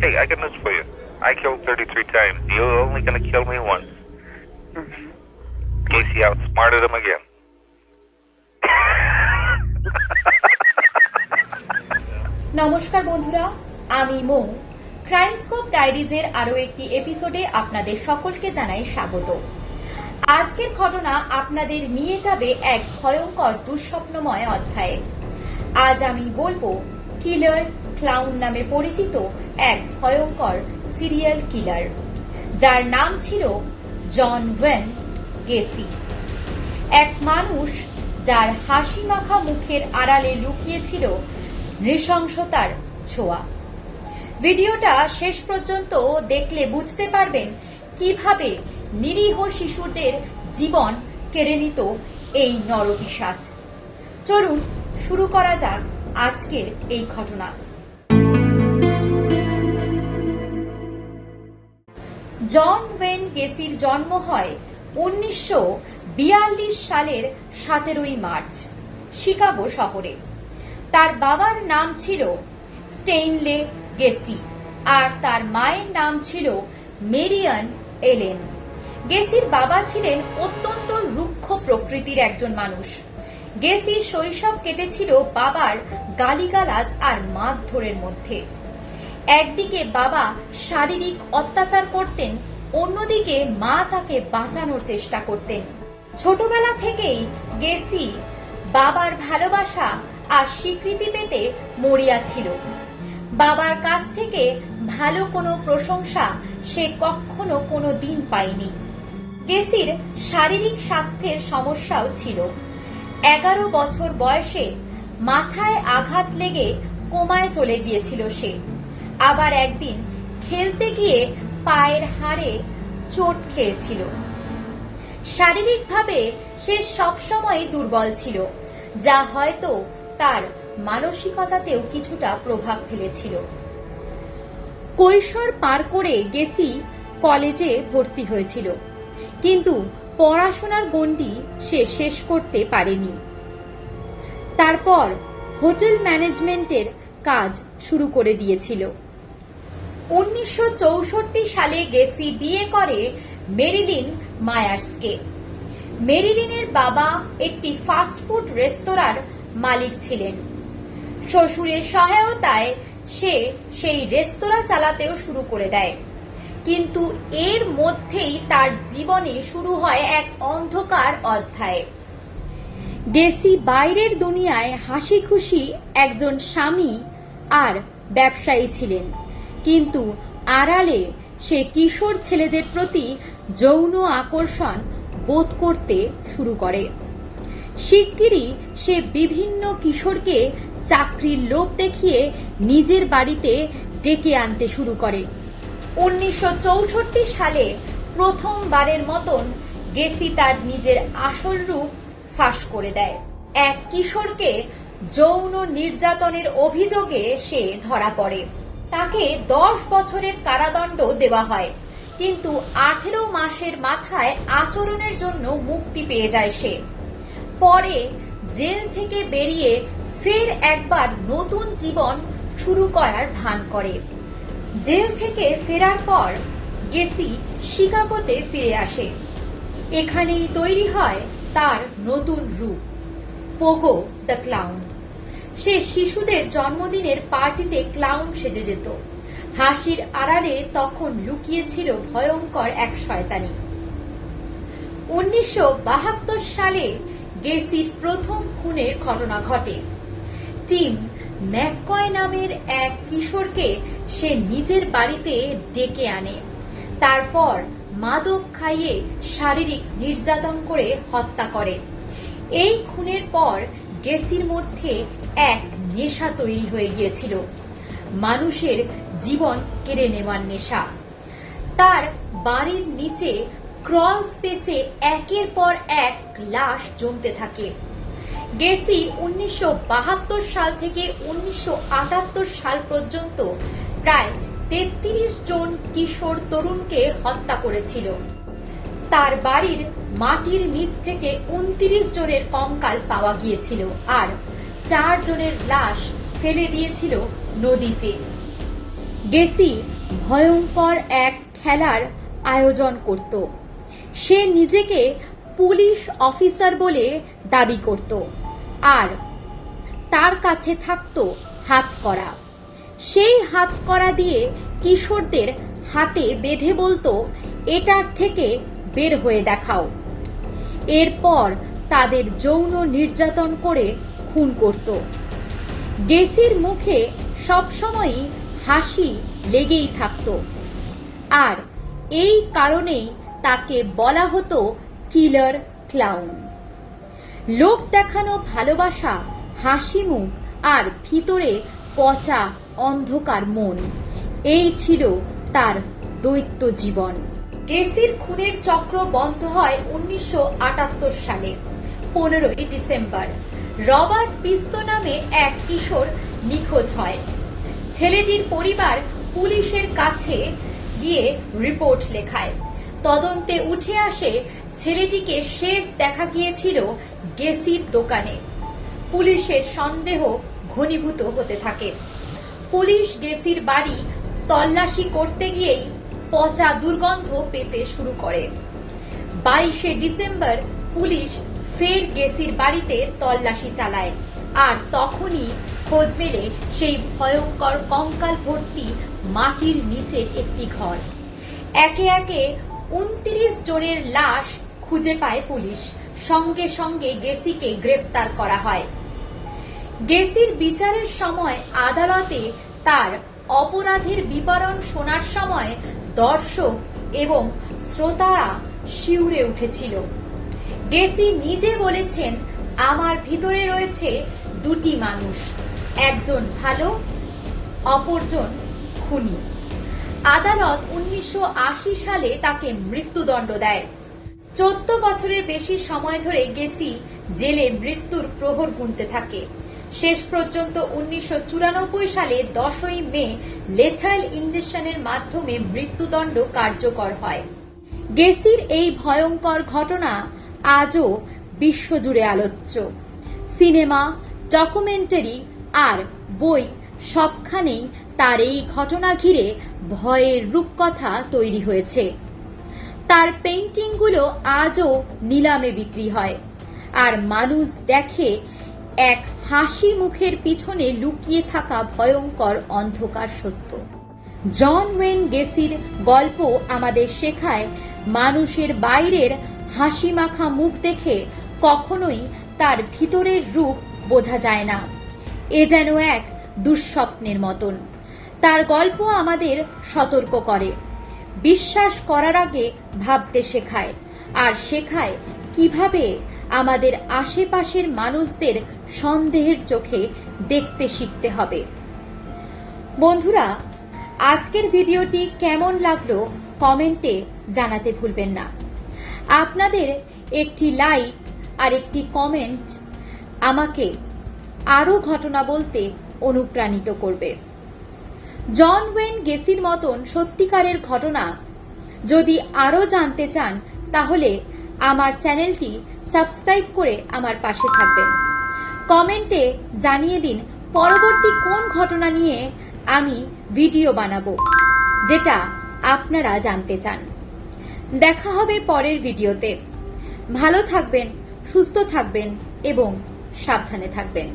Hey, I got news for you. I killed 33 times. You're only gonna kill me once. Casey outsmarted him again. নমস্কার বন্ধুরা, আমি মৌ। ক্রাইমস্কোপ ডায়েরিজের আরো একটি এপিসোডে আপনাদের সকলকে জানাই স্বাগত। আজকের ঘটনা আপনাদের নিয়ে যাবে এক ভয়ঙ্কর দুঃস্বপ্নময় অধ্যায়ে। আজ আমি বলবো কিলার ক্লাউন নামে পরিচিত এক ভয়ঙ্কর সিরিয়াল কিলার, যার নাম ছিল জন ওয়েন গেসি। এক মানুষ যার হাসি মাখা মুখের আড়ালে লুকিয়েছিল নৃশংসতার ছোঁয়া। ভিডিওটা শেষ পর্যন্ত দেখলে বুঝতে পারবেন কিভাবে নিরীহ শিশুদের জীবন কেড়ে নিত এই নরপিশাচ। চলুন শুরু করা যাক আজকের এই ঘটনা। জন ওয়েন গেসির জন্ম হয় 1942 সালের 17 মার্চ শিকাগো শহরে। তার বাবার নাম ছিল স্টেইনলে গেসি আর তার মায়ের নাম ছিল মেরিয়ান এলেন। গেসির বাবা ছিলেন অত্যন্ত রুক্ষ প্রকৃতির একজন মানুষ। গেসির শৈশব কেটেছিল বাবার গালিগালাজ আর মারধরের মধ্যে। একদিকে বাবা শারীরিক অত্যাচার করতেন, অন্যদিকে মা তাকে বাঁচানোর চেষ্টা করতেন। ছোটবেলা থেকেই গেসি বাবার ভালোবাসা আর স্বীকৃতি পেতে মরিয়া ছিল। বাবার কাছ থেকে ভালো কোনো প্রশংসা সে কখনো কোনো দিন পায়নি। গেসির শারীরিক স্বাস্থ্যের সমস্যাও ছিল। 11 বছর বয়সে মাথায় আঘাত লেগে কোমায় চলে গিয়েছিল সে। আবার একদিন খেলতে গিয়ে পায়ের হাড়ে চোট খেয়েছিল। শারীরিকভাবে সে সবসময় দুর্বল ছিল, যা হয়তো তার মানসিকতাতেও কিছুটা প্রভাব ফেলেছিল। কৈশোর পার করে গেসি কলেজে ভর্তি হয়েছিল, কিন্তু পড়াশোনার গণ্ডি সে শেষ করতে পারেনি। তারপর হোটেল ম্যানেজমেন্টের কাজ শুরু করে দিয়েছিল। 1964 সালে গেসি বিয়ে করে মেরিলিন মায়ার্সকে। মেরিলিনের বাবা একটি ফাস্টফুড রেস্তোরাঁর মালিক ছিলেন। শ্বশুরের সহায়তায় সে সেই রেস্তোরাঁ চালাতেও শুরু করে দেয়, কিন্তু এর মধ্যেই তার জীবনে শুরু হয় এক অন্ধকার অধ্যায়। গেসি বাইরের দুনিয়ায় হাসি খুশি একজন স্বামী আর ব্যবসায়ী ছিলেন, কিন্তু আড়ালে সে কিশোর ছেলেদের প্রতি যৌন আকর্ষণ বোধ করতে শুরু করে। শিগগিরই সে বিভিন্ন কিশোরকে চাকরির লোভ দেখিয়ে নিজের বাড়িতে ডেকে আনতে শুরু করে। 1964 সালে প্রথমবারের মতন গেসি তার নিজের আসল রূপ ফাঁস করে দেয়। এক কিশোরকে যৌন নির্যাতনের অভিযোগে সে ধরা পড়ে। তাকে 10 বছরের কারাদণ্ড দেওয়া হয়, কিন্তু 18 মাসের মাথায় আচরণের জন্য মুক্তি পেয়ে যায় সে। পরে জেল থেকে বেরিয়ে ফের একবার নতুন জীবন শুরু করার ভান করে। জেল থেকে ফেরার পর গেসি শিকাগোতে ফিরে আসে। এখানেই তৈরি হয় তার নতুন রূপ, পোগো দ্য ক্লাউন। সে শিশুদের জন্মদিনের পার্টিতে ক্লাউন সেজে যেত। হাসির আড়ালে তখন লুকিয়েছিল ভয়ঙ্কর এক শয়তানি। 1972 সালে গেসির প্রথম খুনের ঘটনা ঘটে। টিম ম্যাককয় নামের এক কিশোরকে সে নিজের বাড়িতে ডেকে আনে। তারপর মাদক খাইয়ে শারীরিক নির্যাতন করে হত্যা করে। এই খুনের পর গেসির মধ্যে এক নেশা তৈরি হয়ে গিয়েছিল, মানুষের জীবন কেড়ে নেওয়ার নেশা। তার বাড়ির নিচে ক্রল স্পেসে একের পর এক লাশ জমতে থাকে। গেসি 1972 সাল থেকে 1978 সাল পর্যন্ত প্রায় 33 জন কিশোর তরুণকে হত্যা করেছিল। তার বাড়ির মাটির নিচ থেকে 29 জনের কঙ্কাল পাওয়া গিয়েছিল আর 4 জনের লাশ ফেলে দিয়েছিল নদীতে। গেসি ভয়ঙ্কর এক খেলার আয়োজন করত। সে নিজেকে পুলিশ অফিসার বলে দাবি করত আর তার কাছে থাকতো হাতকড়া। সেই হাতকড়া দিয়ে কিশোরদের হাতে বেঁধে বলতো, এটার থেকে বের হয়ে দেখাও। এরপর তাদের যৌন নির্যাতন করে খুন করত। গেসির মুখে সবসময়ই হাসি লেগেই থাকত আর এই কারণেই তাকে বলা হতো কিলার ক্লাউন। লোক দেখানো ভালোবাসা, হাসি মুখ আর ভিতরে পচা অন্ধকার মন, এই ছিল তার দৈত্য জীবন। গেসির খুনের চক্র বন্ধ হয় 1978 সালে 15 ডিসেম্বর। রবার্ট পিস্তো নামে এক কিশোর নিখোঁজ হয়। ছেলেটির পরিবার পুলিশের কাছে গিয়ে রিপোর্ট লেখায়। তদন্তে উঠে আসে ছেলেটিকে শেষ দেখা গিয়েছিল গেসির দোকানে। পুলিশের সন্দেহ ঘনীভূত হতে থাকে। পুলিশ গেসির বাড়ি তল্লাশি করতে গিয়েই পচা দুর্গন্ধ পেতে শুরু করে। 22 ডিসেম্বর পুলিশ ফের গেসির বাড়িতে তল্লাশি চালায় আর তখনই খোঁজ মেলে সেই ভয়ঙ্কর কঙ্কাল ভর্তি মাটির নিচের একটি ঘর। একে একে 29 জনের লাশ খুঁজে পায় পুলিশ। সঙ্গে সঙ্গে গেসিকে গ্রেপ্তার করা হয়। গেসির বিচারের সময় আদালতে তার অপরাধের বিবরণ শোনার সময় দর্শক এবং শ্রোতারা শিউরে উঠেছিল। গেসি নিজে বলেছেন, আমার ভিতরে রয়েছে দুটি মানুষ, একজন ভালো, অপরজন খুনি। আদালত 1980 সালে তাকে মৃত্যুদণ্ড দেয়। 14 বছরের বেশি সময় ধরে গেসি জেলে মৃত্যুর প্রহর গুনতে থাকে। শেষ পর্যন্ত 1994 সালে 10 মে লেথাল ইনজেকশনের মাধ্যমে মৃত্যুদণ্ড কার্যকর হয়। গেসির এই ভয়ঙ্কর ঘটনা আজও বিশ্বজুড়ে আলোচ্য। সিনেমা, ডকুমেন্টারি আর বই সবখানেই তার এই ঘটনা ঘিরে ভয়ের রূপকথা তৈরি হয়েছে। তার পেইন্টিংগুলো আজও নিলামে বিক্রি হয় আর মানুষ দেখে এক হাসি মুখের পিছনে লুকিয়ে থাকা ভয়ঙ্কর অন্ধকার সত্য। জন ওয়েন গেসির গল্প আমাদের শেখায়, মানুষের বাইরের হাসি মাখা মুখ দেখে কখনোই তার ভিতরের রূপ বোঝা যায় না। এ যেন এক দুঃস্বপ্নের মতন। তার গল্প আমাদের সতর্ক করে, বিশ্বাস করার আগে ভাবতে শেখায় আর শেখায় কিভাবে আমাদের আশেপাশের মানুষদের সন্দেহের চোখে দেখতে শিখতে হবে। বন্ধুরা, আজকের ভিডিওটি কেমন লাগলো কমেন্টে জানাতে ভুলবেন না। আপনাদের একটি লাইক আর একটি কমেন্ট আমাকে আরো ঘটনা বলতে অনুপ্রাণিত করবে। জন ওয়েন গেসির মতন সত্যিকারের ঘটনা যদি আরো জানতে চান তাহলে আমার চ্যানেলটি সাবস্ক্রাইব করে আমার পাশে থাকবেন। কমেন্টে জানিয়ে দিন পরবর্তী কোন ঘটনা নিয়ে আমি ভিডিও বানাবো, যেটা আপনারা জানতে চান। দেখা হবে পরের ভিডিওতে। ভালো থাকবেন, সুস্থ থাকবেন এবং সাবধানে থাকবেন।